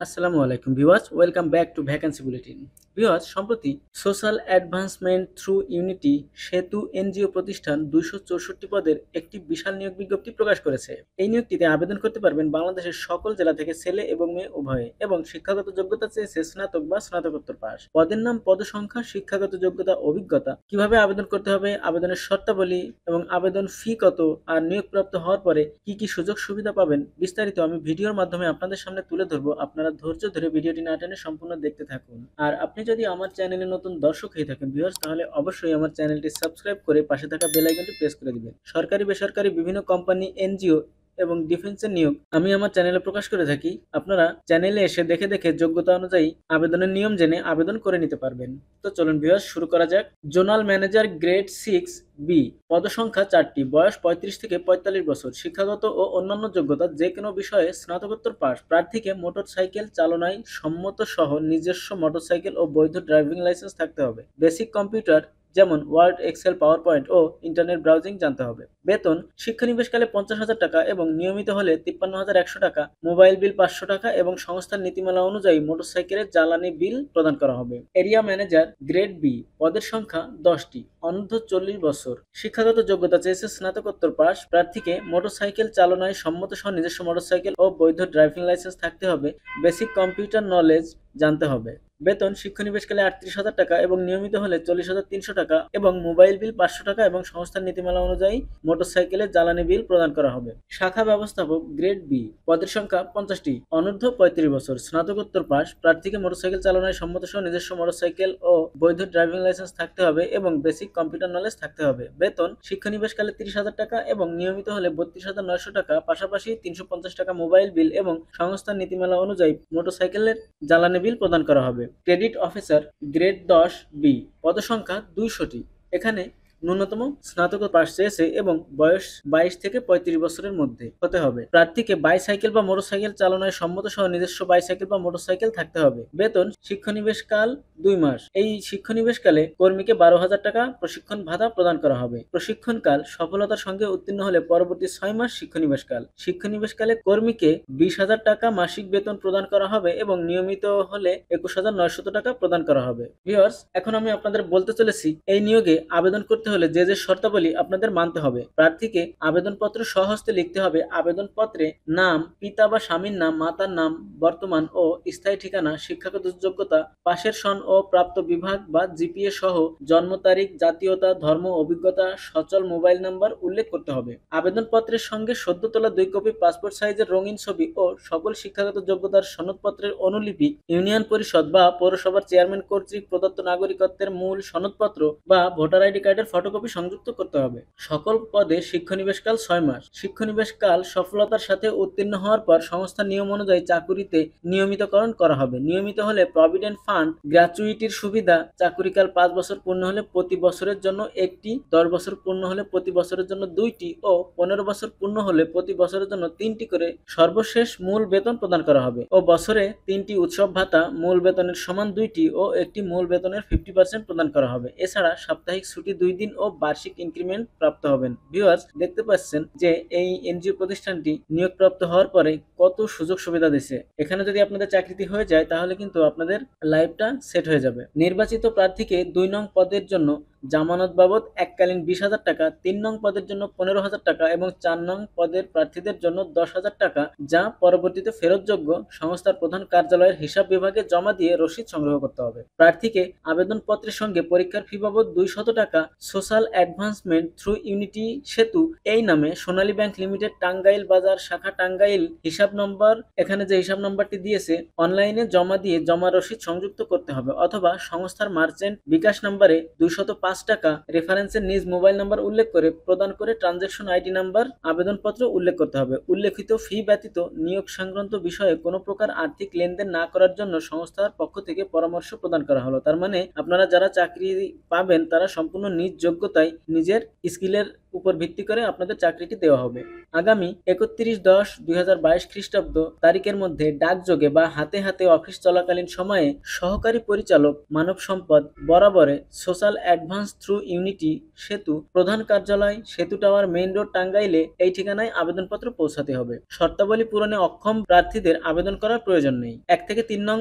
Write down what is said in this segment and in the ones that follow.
আসসালামু আলাইকুম viewers, welcome back to vacancy bulletin. Viewers, সম্প্রতি সোশ্যাল অ্যাডভান্সমেন্ট থ্রু ইউনিটি সেতু এনজিও প্রতিষ্ঠান 264 পদের একটি বিশাল নিয়োগ বিজ্ঞপ্তি প্রকাশ করেছে। এই নিয়োগটিতে আবেদন করতে পারবেন বাংলাদেশের সকল জেলা থেকে ছেলে এবং মেয়ে উভয়ে, এবং শিক্ষাগত যোগ্যতা চেয়েছে স্নাতক বা স্নাতকোত্তর পাস। পদের নাম, পদসংখ্যা, শিক্ষাগত যোগ্যতা, অভিজ্ঞতা, কিভাবে আবেদন করতে হবে, আবেদনের শর্তাবলী এবং আবেদন ফি কত, আর নিয়োগপ্রাপ্ত হওয়ার পরে কি কি সুযোগ সুবিধা পাবেন, বিস্তারিত আমি ভিডিওর মাধ্যমে আপনাদের সামনে তুলে ধরবো। আপনারা ধৈর্য ধরে ভিডিওটি না টেনে সম্পূর্ণ দেখতে থাকুন। আর আপনি যদি আমার চ্যানেলে নতুন দর্শক হয়ে থাকেন ভিউয়ার্স, তাহলে অবশ্যই আমার চ্যানেলটি সাবস্ক্রাইব করে পাশে থাকা বেল আইকনটি প্রেস করে দিবেন। সরকারি বেসরকারি বিভিন্ন কোম্পানি, এনজিও এবং ডিফেন্সের নিয়োগ আমি আমার চ্যানেলে প্রকাশ করে থাকি। আপনারা চ্যানেলে এসে দেখে দেখে যোগ্যতা অনুযায়ী আবেদনের নিয়ম জেনে আবেদন করে নিতে পারবেন। তো চলুন ভিউয়ার্স, শুরু করা যাক। জোনাল ম্যানেজার গ্রেড 6B, পদসংখ্যা 4টি, বয়স 35 থেকে 45 বছর, শিক্ষাগত ও অন্যান্য যোগ্যতা যে কোনো বিষয়ে স্নাতকোত্তর পাস। প্রার্থীকে মোটরসাইকেল চালনায় সম্মত সহ নিজস্ব মোটরসাইকেল ও বৈধ ড্রাইভিং লাইসেন্স থাকতে হবে। বেসিক কম্পিউটার যেমন ওয়ার্ড, এক্সেল, পাওয়ার পয়েন্ট ও ইন্টারনেট ব্রাউজিং জানতে হবে। বেতন শিক্ষানিবেশকালে 50,000 টাকা এবং নিয়মিত হলে 53,100 টাকা, মোবাইল বিল 500 টাকা এবং সংস্থার নীতিমালা অনুযায়ী মোটরসাইকেলের জ্বালানি বিল প্রদান করা হবে। এরিয়া ম্যানেজার গ্রেড বি, পদের সংখ্যা 10টি, অনূর্ধ্ব 40 বছর, শিক্ষাগত যোগ্যতা চেয়েছে স্নাতকোত্তর পাস। প্রার্থীকে মোটরসাইকেল চালনায় সম্মত সহ নিজস্ব মোটরসাইকেল ও বৈধ ড্রাইভিং লাইসেন্স থাকতে হবে। বেসিক কম্পিউটার নলেজ জানতে হবে। বেতন শিক্ষানিবেশকালে 38,000 টাকা এবং নিয়মিত হলে 40,300 টাকা এবং মোবাইল বিল 500 টাকা এবং সংস্থার নীতিমালা অনুযায়ী মোটরসাইকেলের জ্বালানি বিল প্রদান করা হবে। শাখা ব্যবস্থাপক গ্রেড বি, পদের সংখ্যা 50টি, অনূর্ধ্ব 35 বছর, স্নাতকোত্তর পাস। প্রার্থীকে মোটরসাইকেল চালনায় সম্মত সহ নিজস্ব মোটরসাইকেল ও বৈধ ড্রাইভিং লাইসেন্স থাকতে হবে এবং বেসিক কম্পিউটার নলেজ থাকতে হবে। বেতন শিক্ষানিবেশকালে 30,000 টাকা এবং নিয়মিত হলে 32,900 টাকা, পাশাপাশি 350 টাকা মোবাইল বিল এবং সংস্থার নীতিমালা অনুযায়ী মোটরসাইকেলের জ্বালানি বিল প্রদান করা হবে। ক্রেডিট অফিসার গ্রেড 10B, পদসংখ্যা 200টি। এখানে ন্যূনতম স্নাতক পাস চেয়েছে এবং বয়স 22 থেকে 35 বছরের মধ্যে হতে হবে। প্রার্থীকে বাইসাইকেল বা মোটরসাইকেল চালনায় সম্মত সহ নিজস্ব বাইসাইকেল বা মোটরসাইকেল থাকতে হবে। বেতন শিক্ষানিবেশকাল 2 মাস। এই শিক্ষানিবেশকালে কর্মীকে 12,000 টাকা প্রশিক্ষণ ভাতা প্রদান করা হবে। প্রশিক্ষণকাল সফলতার সঙ্গে উত্তীর্ণ হলে পরবর্তী 6 মাস শিক্ষানিবেশকাল। শিক্ষানিবেশকালে কর্মীকে 20,000 টাকা মাসিক বেতন প্রদান করা হবে এবং নিয়মিত হলে 21,900 টাকা প্রদান করা হবে। ভিউয়ার্স, এখন আমি আপনাদের বলতে চলেছি এই নিয়োগে আবেদন করতে হলে যে যে শর্তাবলী আপনাদের মানতে হবে। প্রার্থীকে আবেদনপত্র স্বহস্তে লিখতে হবে। আবেদনপত্রে নাম, পিতা বা স্বামীর নাম, মাতার নাম, বর্তমান ও স্থায়ী ঠিকানা, শিক্ষাগত যোগ্যতা, পাশের সন ও প্রাপ্ত বিভাগ বা জিপিএ সহ জন্ম তারিখ, জাতীয়তা, ধর্ম, অভিজ্ঞতা, সচল মোবাইল নাম্বার উল্লেখ করতে হবে। আবেদনপত্রের সঙ্গে সদ্য তোলা 2 কপি পাসপোর্ট সাইজের রঙিন ছবি ও সকল শিক্ষাগত যোগ্যতার সনদপত্রের অনুলিপি, ইউনিয়ন পরিষদ বা পৌরসভার চেয়ারম্যান কর্তৃক প্রদত্ত নাগরিকত্বের মূল সনদপত্র বা ভোটার আইডি কার্ডের ফটোকপি সংযুক্ত করতে হবে। সকল পদে শিক্ষানিবেশকাল 6 মাস। শিক্ষানিবেশকাল সফলতার সাথে উত্তীর্ণ হওয়ার পর সংস্থার নিয়ম অনুযায়ী চাকুরিতে নিয়মিতকরণ করা হবে। নিয়মিত হলে প্রভিডেন্ট ফান্ড, গ্র্যাচুইটির সুবিধা, চাকুরিকাল 5 বছর পূর্ণ হলে প্রতি বছরের জন্য 1টি, 10 বছর পূর্ণ হলে প্রতি বছরের জন্য 2টি ও 15 বছর পূর্ণ হলে প্রতি বছরের জন্য 3টি করে সর্বশেষ মূল বেতন প্রদান করা হবে ও বছরে 3টি উৎসব ভাতা মূল বেতনের সমান 2টি ও একটি মূল বেতনের 50% প্রদান করা হবে। এছাড়া সাপ্তাহিক ছুটি 2 দিন ও বার্ষিক ইনক্রিমেন্ট প্রাপ্ত হবেন। ভিউয়ার্স, দেখতে পাচ্ছেন যে এই এনজিও প্রতিষ্ঠানটি নিয়োগপ্রাপ্ত হওয়ার পরে কত সুযোগ সুবিধা দিচ্ছে। এখানে যদি আপনাদের চাকরিটি হয়ে যায় তাহলে কিন্তু আপনাদের লাইফটা সেট হয়ে যাবে। নির্বাচিত প্রার্থীকে 2 নং পদের জন্য জামানত বাবদ এককালীন 20,000 টাকা, 3 নং পদের জন্য 15,000 টাকা এবং 4 নং পদের প্রার্থীদের জন্য 10,000 টাকা, যা পরবর্তীতে ফেরতযোগ্য সংস্থার প্রধান কার্যালয়ের হিসাব বিভাগে জমা দিয়ে রসিদ সংগ্রহ করতে হবে। প্রার্থীকে আবেদনপত্রের সঙ্গে পরীক্ষার ফি বাবদ 200 টাকা সোশ্যাল অ্যাডভান্সমেন্ট থ্রু ইউনিটি সেতু এই নামে সোনালী ব্যাংক লিমিটেড, টাঙ্গাইল বাজার শাখা, টাঙ্গাইল, হিসাব নম্বর, এখানে যে হিসাব নম্বরটি দিয়েছে, অনলাইনে জমা দিয়ে জমা রসিদ সংযুক্ত করতে হবে অথবা সংস্থার মার্চেন্ট বিকাশ নম্বরে 205 টাকা রেফারেন্সের নিজ মোবাইল নাম্বার উল্লেখ করে প্রদান করে ট্রানজ্যাকশন আইডি নাম্বার আবেদনপত্র উল্লেখ করতে হবে। উল্লেখিত ফি ব্যতীত নিয়োগ সংক্রান্ত বিষয়ে কোনো প্রকার আর্থিক লেনদেন না করার জন্য সংস্থার পক্ষ থেকে পরামর্শ প্রদান করা হলো। তার মানে আপনারা যারা চাকরি পাবেন তারা সম্পূর্ণ নিজ যোগ্যতায় নিজের স্কিলের উপর ভিত্তি করে আপনাদের চাকরিটি দেওয়া হবে। আগামী 31/10/2022 খ্রিস্টাব্দ তারিখের মধ্যে ডাকযোগে বা হাতে হাতে অফিস চলাকালীন সময়ে সহকারী পরিচালক মানব সম্পদ বরাবরে সোশ্যাল অ্যাডভান্স থ্রু ইউনিটি সেতু প্রধান কার্যালয়, সেতু টাওয়ার, মেইন রোড, টাঙ্গাইলে এই ঠিকানায় আবেদনপত্র পৌঁছাতে হবে। শর্তাবলী পূরণে অক্ষম প্রার্থীদের আবেদন করার প্রয়োজন নেই। 1 থেকে 3 নং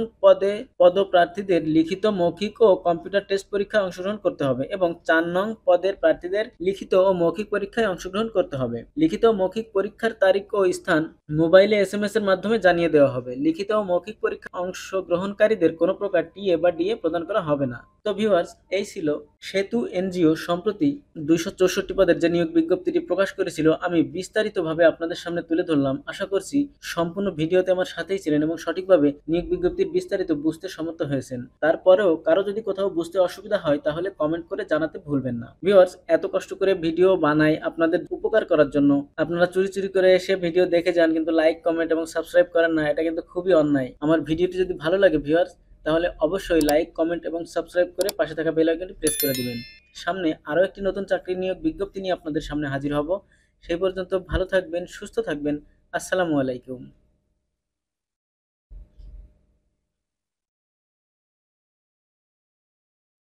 পদপ্রার্থীদের লিখিত, মৌখিক ও কম্পিউটার টেস্ট পরীক্ষায় অংশগ্রহণ করতে হবে এবং 4 নং পদের প্রার্থীদের লিখিত ও মৌখিক পরীক্ষায় অংশগ্রহণ করতে হবে। লিখিত ও মৌখিক পরীক্ষার তারিখ ও স্থান মোবাইলে SMS এর মাধ্যমে জানিয়ে দেওয়া হবে। লিখিত ও মৌখিক পরীক্ষায় অংশগ্রহণকারীদের কোনো প্রকার টিএ বা ডিএ প্রদান করা হবে না। তো ভিউয়ার্স, এই ছিল সেতু এনজিও সম্প্রতি 264 পদের যে নিয়োগ বিজ্ঞপ্তিটি প্রকাশ করেছিল আমি বিস্তারিতভাবে আপনাদের সামনে তুলে ধরলাম। আশা করছি সম্পূর্ণ ভিডিওতে আমার সাথেই ছিলেন এবং সঠিকভাবে নিয়োগ বিজ্ঞপ্তির বিস্তারিত বুঝতে সমর্থ হয়েছেন। তারপরেও কারো যদি কোথাও বুঝতে অসুবিধা হয় তাহলে কমেন্ট করে জানাতে ভুলবেন না। ভিউয়ার্স, এত কষ্ট করে ভিডিও বানাই আপনাদের উপকার করার জন্য, আপনারা চুরি চুরি করে এসে ভিডিও দেখে যান কিন্তু লাইক, কমেন্ট এবং সাবস্ক্রাইব করেন না। এটা কিন্তু খুবই অন্যায়। আমার ভিডিওটি যদি ভালো লাগে ভিউয়ার্স, তাহলে অবশ্যই লাইক, কমেন্ট এবং সাবস্ক্রাইব করে পাশে থাকা বেল আইকনটি প্রেস করে দিবেন। সামনে আরও একটি নতুন চাকরি নিয়োগ বিজ্ঞপ্তি নিয়ে আপনাদের সামনে হাজির হব। সেই পর্যন্ত ভালো থাকবেন, সুস্থ থাকবেন। আসসালামু আলাইকুম।